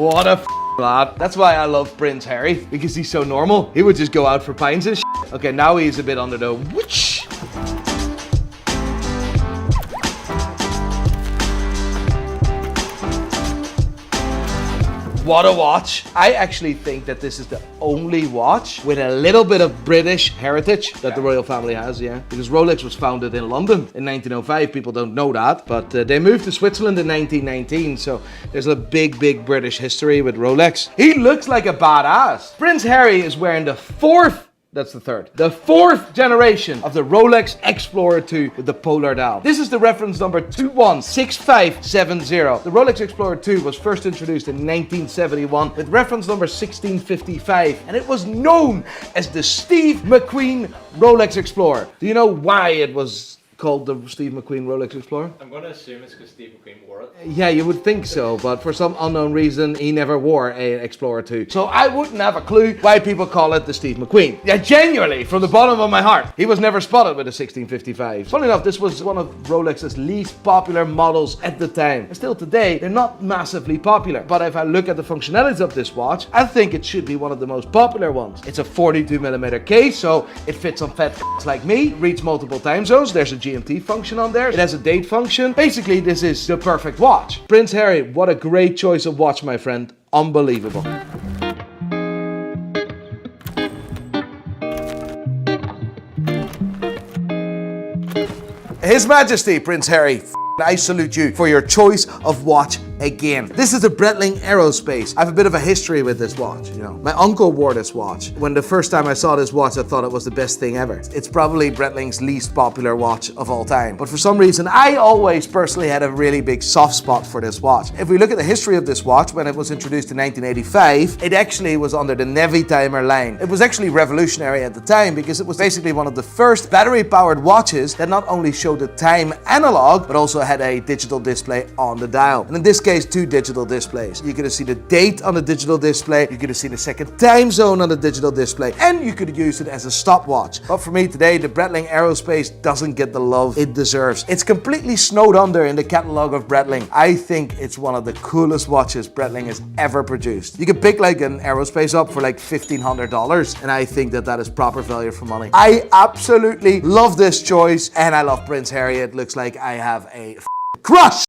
What a lad. That's why I love Prince Harry, because he's so normal. He would just go out for pints and shit. Okay, now he's a bit under the whoosh. What a watch. I actually think that this is the only watch with a little bit of British heritage that the royal family has, yeah. Because Rolex was founded in London in 1905. People don't know that, but they moved to Switzerland in 1919, so there's a big British history with Rolex. He looks like a badass. Prince Harry is wearing the fourth generation of the Rolex Explorer 2 with the polar dial. This is the reference number 216570. The Rolex Explorer 2 was first introduced in 1971 with reference number 1655, and it was known as the Steve McQueen Rolex Explorer. Do you know why it was called the Steve McQueen Rolex Explorer? I'm going to assume it's because Steve McQueen wore it. Yeah, you would think so, but for some unknown reason, he never wore an Explorer 2. So I wouldn't have a clue why people call it the Steve McQueen. Yeah, genuinely, from the bottom of my heart, he was never spotted with a 1655. Funny enough, this was one of Rolex's least popular models at the time. And still today, they're not massively popular. But if I look at the functionalities of this watch, I think it should be one of the most popular ones. It's a 42mm case, so it fits on fat like me, reads multiple time zones. There's a GMT function on there. It has a date function. Basically, this is the perfect watch. Prince Harry, what a great choice of watch, my friend. Unbelievable. His Majesty, Prince Harry, I salute you for your choice of watch again. This is the Breitling Aerospace. I have a bit of a history with this watch, you know. My uncle wore this watch. When the first time I saw this watch, I thought it was the best thing ever. It's probably Breitling's least popular watch of all time. But for some reason, I always personally had a really big soft spot for this watch. If we look at the history of this watch, when it was introduced in 1985, it actually was under the Nevi timer line. It was actually revolutionary at the time because it was basically one of the first battery-powered watches that not only showed the time analog, but also had a digital display on the dial. And in this case, two digital displays. You could see the date on the digital display, you could see the second time zone on the digital display, and you could use it as a stopwatch. But for me today, the Breitling Aerospace doesn't get the love it deserves. It's completely snowed under in the catalog of Breitling. I think it's one of the coolest watches Breitling has ever produced. You can pick like an Aerospace up for like $1,500, and I think that that is proper value for money. I absolutely love this choice, and I love Prince Harry. It looks like I have a crush.